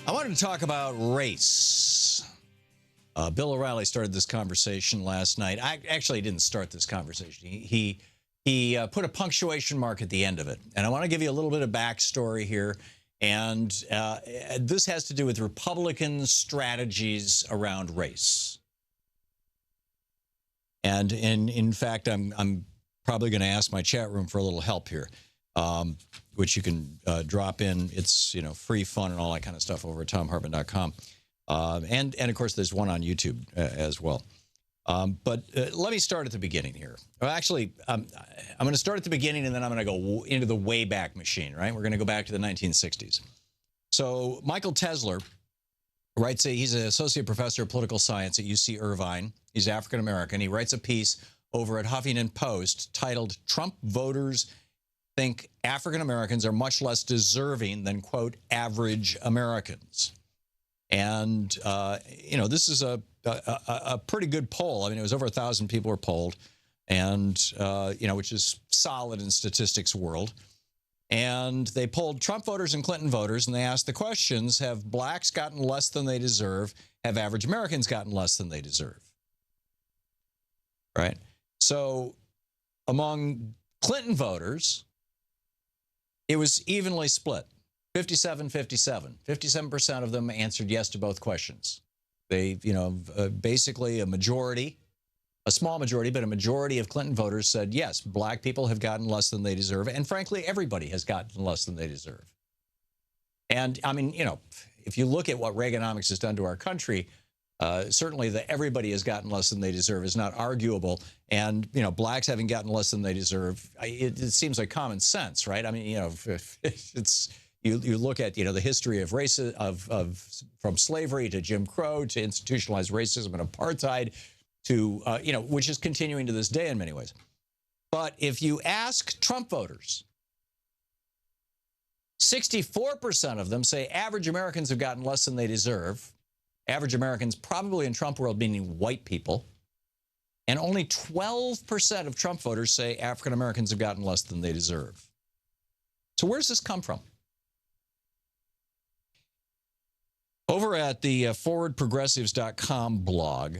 I wanted to talk about race. Bill O'Reilly started this conversation last night. I actually didn't start this conversation. He put a punctuation mark at the end of it. And I want to give you a little bit of backstory here. And this has to do with Republican strategies around race. And in fact, I'm probably going to ask my chat room for a little help here, which you can drop in. It's free, fun, and all that kind of stuff over at thomhartmann.com. And of course, there's one on YouTube as well. But let me start at the beginning here. Well, actually, I'm going to start at the beginning, and then I'm going to go into the Wayback Machine, right? We're going to go back to the 1960s. So Michael Tesler writes, he's an associate professor of political science at UC Irvine. He's African-American. He writes a piece over at Huffington Post titled, "Trump Voters Think African-Americans Are Much Less Deserving Than, quote, average Americans." And, this is a pretty good poll. I mean, it was over 1,000 people were polled, and, which is solid in statistics world. And they polled Trump voters and Clinton voters, and they asked the questions, have blacks gotten less than they deserve? Have average Americans gotten less than they deserve? Right? So among Clinton voters, it was evenly split. 57-57. 57% of them answered yes to both questions. They, basically a majority, a small majority, but a majority of Clinton voters said, yes, black people have gotten less than they deserve. And frankly, everybody has gotten less than they deserve. And I mean, if you look at what Reaganomics has done to our country, certainly that everybody has gotten less than they deserve is not arguable. And, blacks having gotten less than they deserve, it seems like common sense, right? I mean, it's... You look at the history of race from slavery to Jim Crow to institutionalized racism and apartheid to which is continuing to this day in many ways. But if you ask Trump voters, 64% of them say average Americans have gotten less than they deserve. Average Americans, probably in Trump world, meaning white people. And only 12% of Trump voters say African Americans have gotten less than they deserve. So where's this come from? Over at the forwardprogressives.com blog,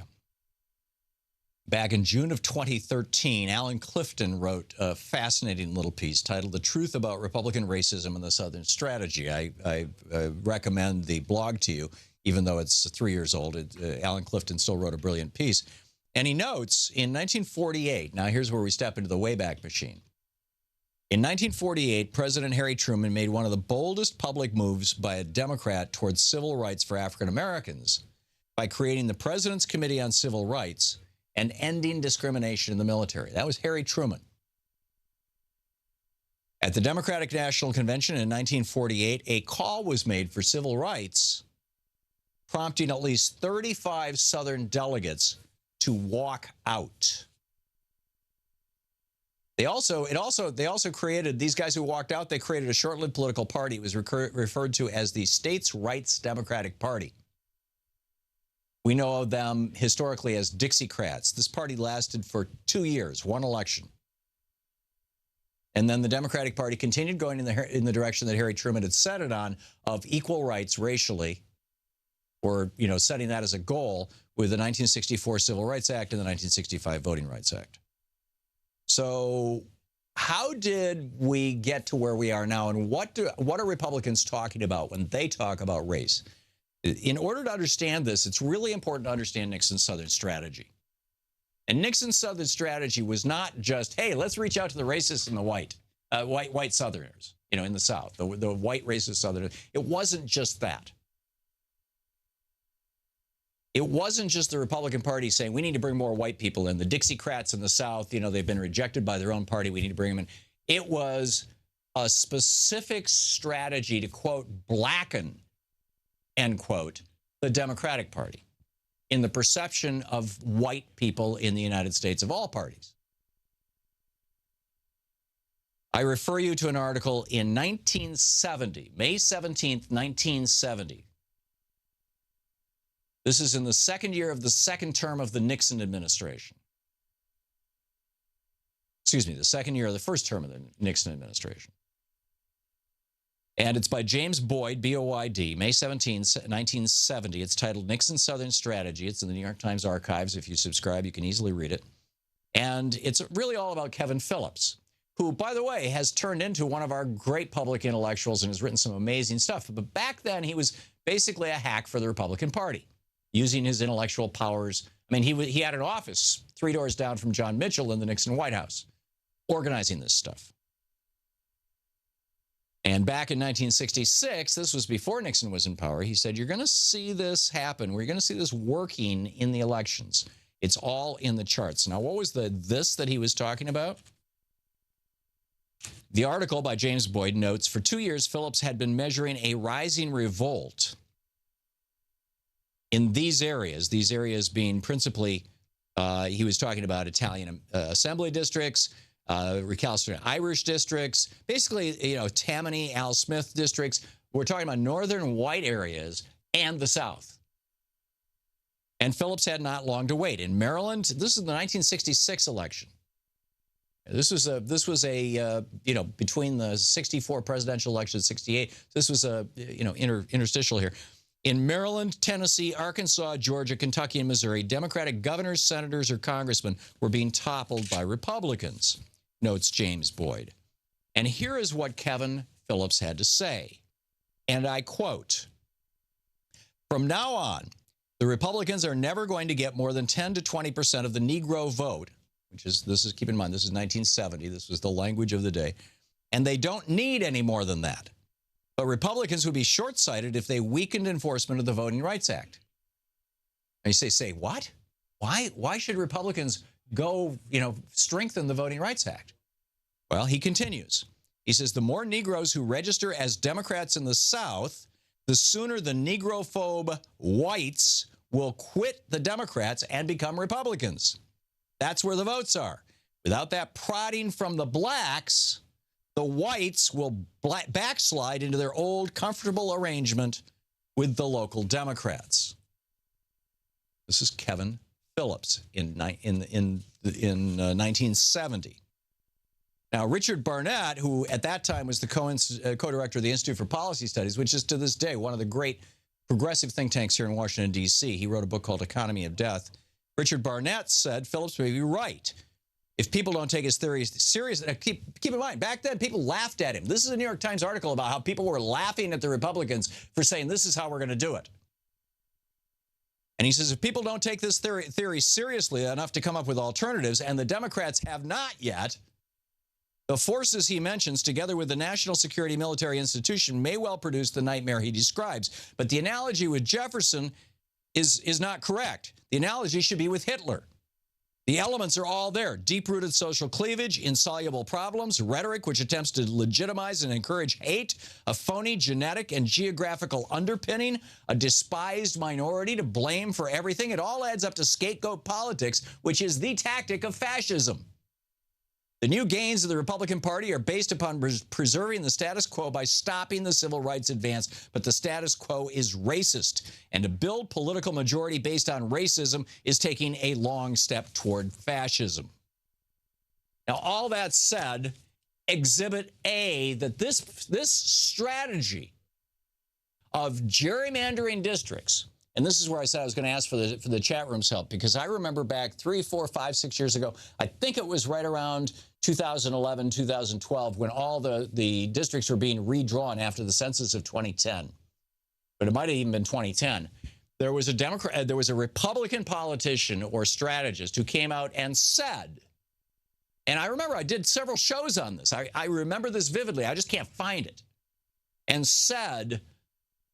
back in June of 2013, Alan Clifton wrote a fascinating little piece titled "The Truth About Republican Racism and the Southern Strategy." I recommend the blog to you, even though it's 3 years old. Alan Clifton still wrote a brilliant piece. And he notes, in 1948, now here's where we step into the Wayback Machine. In 1948, President Harry Truman made one of the boldest public moves by a Democrat towards civil rights for African Americans by creating the President's Committee on Civil Rights and ending discrimination in the military. That was Harry Truman. At the Democratic National Convention in 1948, a call was made for civil rights, prompting at least 35 Southern delegates to walk out. They also created, these guys who walked out, they created a short-lived political party. It was referred to as the States' Rights Democratic Party. We know of them historically as Dixiecrats. This party lasted for 2 years, one election. And then the Democratic Party continued going in the direction that Harry Truman had set it on of equal rights racially, or, setting that as a goal with the 1964 Civil Rights Act and the 1965 Voting Rights Act. So how did we get to where we are now, and what are Republicans talking about when they talk about race? In order to understand this, it's really important to understand Nixon's Southern strategy. And Nixon's Southern strategy was not just, hey, let's reach out to the racists and the white Southerners, in the South, the white racist Southerners. It wasn't just that. It wasn't just the Republican Party saying, we need to bring more white people in. The Dixiecrats in the South, they've been rejected by their own party. We need to bring them in. It was a specific strategy to, quote, blacken, end quote, the Democratic Party in the perception of white people in the United States of all parties. I refer you to an article in 1970, May 17th, 1970. This is in the second year of the second term of the Nixon administration. Excuse me, the second year of the first term of the Nixon administration. And it's by James Boyd, B-O-Y-D, May 17, 1970. It's titled Nixon's Southern Strategy. It's in the New York Times archives. If you subscribe, you can easily read it. And it's really all about Kevin Phillips, who, by the way, has turned into one of our great public intellectuals and has written some amazing stuff. But back then, he was basically a hack for the Republican Party, using his intellectual powers. I mean, he had an office 3 doors down from John Mitchell in the Nixon White House, organizing this stuff. And back in 1966, this was before Nixon was in power, he said, you're going to see this happen. We're going to see this working in the elections. It's all in the charts. Now, what was this that he was talking about? The article by James Boyd notes, for 2 years, Phillips had been measuring a rising revolt in these areas being principally, he was talking about Italian assembly districts, recalcitrant Irish districts, basically, you know, Tammany, Al Smith districts. We're talking about northern white areas and the South. And Phillips had not long to wait. In Maryland, this is the 1966 election. This was a you know, between the 64 presidential election, 68. This was a, you know, interstitial here. In Maryland, Tennessee, Arkansas, Georgia, Kentucky, and Missouri, Democratic governors, senators, or congressmen were being toppled by Republicans, notes James Boyd. And here is what Kevin Phillips had to say. And I quote, from now on, the Republicans are never going to get more than 10 to 20% of the Negro vote, which is, keep in mind, this is 1970. This was the language of the day. And they don't need any more than that. But Republicans would be short-sighted if they weakened enforcement of the Voting Rights Act. And you say, what? Why should Republicans go, you know, strengthen the Voting Rights Act? Well, he continues. He says, the more Negroes who register as Democrats in the South, the sooner the Negrophobe whites will quit the Democrats and become Republicans. That's where the votes are. Without that prodding from the blacks, the whites will backslide into their old comfortable arrangement with the local Democrats. This is Kevin Phillips in 1970. Now, Richard Barnett, who at that time was the co-director of the Institute for Policy Studies, which is to this day one of the great progressive think tanks here in Washington, D.C., he wrote a book called Economy of Death. Richard Barnett said Phillips may be right. If people don't take his theories seriously, keep in mind, back then people laughed at him. This is a New York Times article about how people were laughing at the Republicans for saying this is how we're going to do it. And he says if people don't take this theory seriously enough to come up with alternatives, and the Democrats have not yet, the forces he mentions, together with the national security military institution, may well produce the nightmare he describes. But the analogy with Jefferson is not correct. The analogy should be with Hitler. The elements are all there. Deep-rooted social cleavage, insoluble problems, rhetoric which attempts to legitimize and encourage hate, a phony genetic and geographical underpinning, a despised minority to blame for everything. It all adds up to scapegoat politics, which is the tactic of fascism. The new gains of the Republican Party are based upon preserving the status quo by stopping the civil rights advance, but the status quo is racist. And to build political majority based on racism is taking a long step toward fascism. Now, all that said, Exhibit A, that this strategy of gerrymandering districts, and this is where I said I was going to ask for the chat room's help, because I remember back 3, 4, 5, 6 years ago, I think it was right around 2011, 2012, when all the districts were being redrawn after the census of 2010. But it might have even been 2010. There was a Republican politician or strategist who came out and said, and I remember I did several shows on this. I remember this vividly. I just can't find it. And said,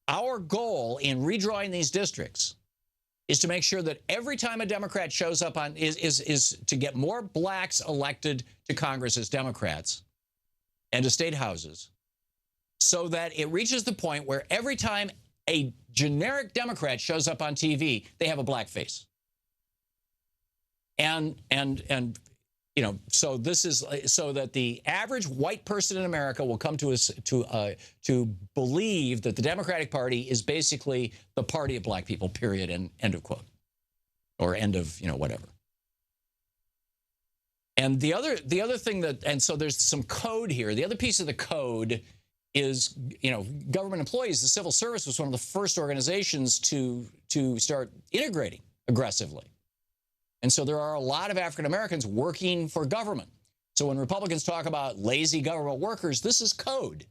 our goal in redrawing these districts is to make sure that every time a Democrat shows up on is to get more blacks elected to Congress as Democrats and to state houses, so that it reaches the point where every time a generic Democrat shows up on TV, they have a black face. And you know, so this is so that the average white person in America will come to us to believe that the Democratic Party is basically the party of black people, period, and end of quote, or end of, you know, whatever. And the other thing that, and so there's some code here. The other piece of the code is, government employees, the civil service was one of the first organizations to start integrating aggressively. And so there are a lot of African Americans working for government. So when Republicans talk about lazy government workers, this is code.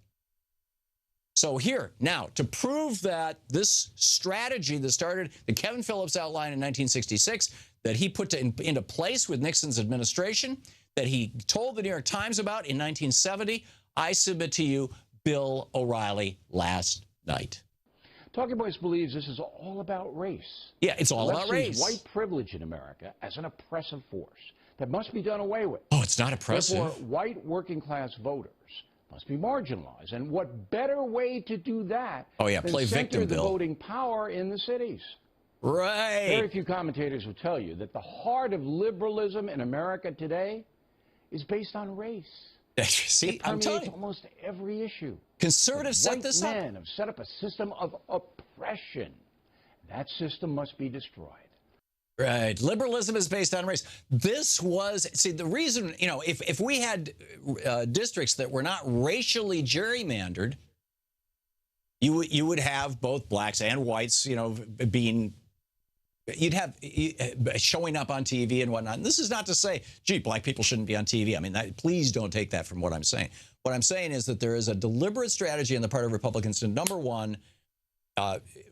So here, now, to prove that this strategy that Kevin Phillips outlined in 1966, that he put into place with Nixon's administration, that he told the New York Times about in 1970, I submit to you Bill O'Reilly last night. Talking Points believes this is all about race. Yeah, it's all about race. White privilege in America as an oppressive force that must be done away with. Oh, it's not oppressive. Therefore, white working-class voters must be marginalized. And what better way to do that than play victim, center the Bill. voting power in the cities? Right. Very few commentators will tell you that the heart of liberalism in America today is based on race. See, I'm telling you, almost every issue. Conservatives set this up. White men have set up a system of oppression. That system must be destroyed. Right. Liberalism is based on race. This was, see, the reason, if we had districts that were not racially gerrymandered, you would have both blacks and whites, you'd have showing up on TV and whatnot. And this is not to say, gee, black people shouldn't be on TV. I mean, please don't take that from what I'm saying. What I'm saying is that there is a deliberate strategy on the part of Republicans to, number one,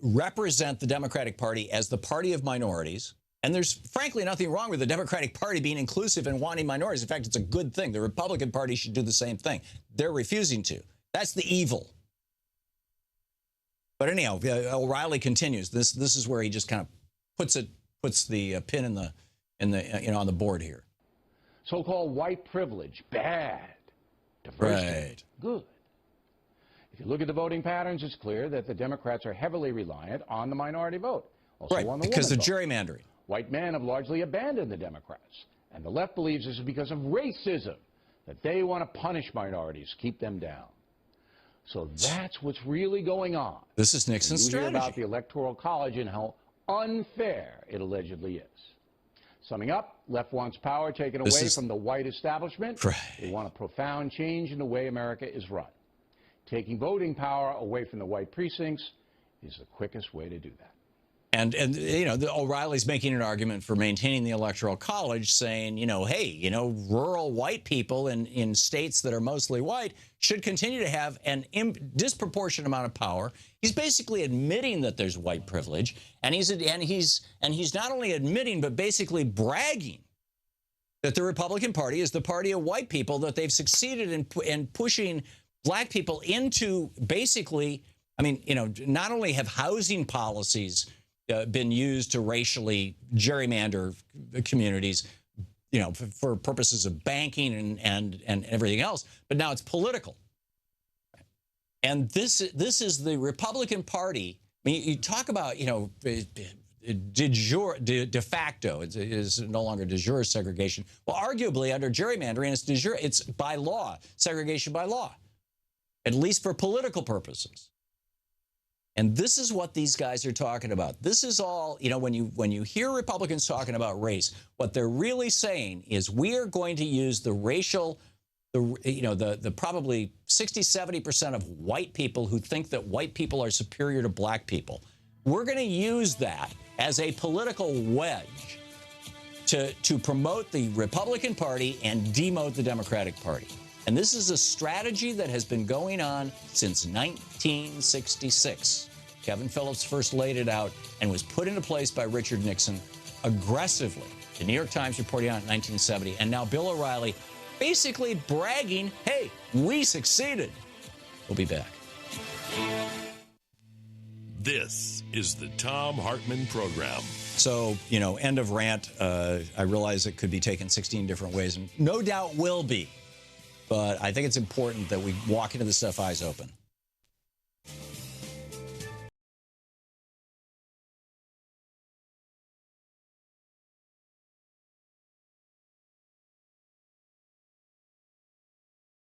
represent the Democratic Party as the party of minorities. And there's, frankly, nothing wrong with the Democratic Party being inclusive and wanting minorities. In fact, it's a good thing. The Republican Party should do the same thing. They're refusing to. That's the evil. But anyhow, O'Reilly continues. This is where he just kind of puts the pin in the on the board here. So-called white privilege, bad. Diversity, good. If you look at the voting patterns, it's clear that the Democrats are heavily reliant on the minority vote. Also on the because of vote. Gerrymandering. White men have largely abandoned the Democrats. And the left believes this is because of racism, that they want to punish minorities, keep them down. So that's what's really going on. This is Nixon's strategy. You hear about the Electoral College and how unfair it allegedly is. Summing up, left wants power taken away from the white establishment. Right. They want a profound change in the way America is run. Taking voting power away from the white precincts is the quickest way to do that. And O'Reilly's making an argument for maintaining the Electoral College, saying, hey, rural white people in states that are mostly white should continue to have an disproportionate amount of power. He's basically admitting that there's white privilege, and he's not only admitting but basically bragging that the Republican Party is the party of white people, that they've succeeded in pushing black people into basically, not only have housing policies been used to racially gerrymander communities, for purposes of banking and everything else, but now it's political. And this is the Republican Party. I mean, you talk about, de facto, it is no longer de jure segregation. Well, arguably under gerrymandering, it's de jure, it's by law, segregation by law, at least for political purposes. And this is what these guys are talking about. This is all, when you hear Republicans talking about race, what they're really saying is we are going to use the racial, the probably 60-70% of white people who think that white people are superior to black people. We're going to use that as a political wedge to promote the Republican Party and demote the Democratic Party. And this is a strategy that has been going on since 1966. Kevin Phillips first laid it out and was put into place by Richard Nixon aggressively. The New York Times reported on it in 1970. And now Bill O'Reilly basically bragging, hey, we succeeded. We'll be back. This is the Thom Hartmann Program. So, end of rant. I realize it could be taken 16 different ways, and no doubt will be. But I think it's important that we walk into this stuff eyes open.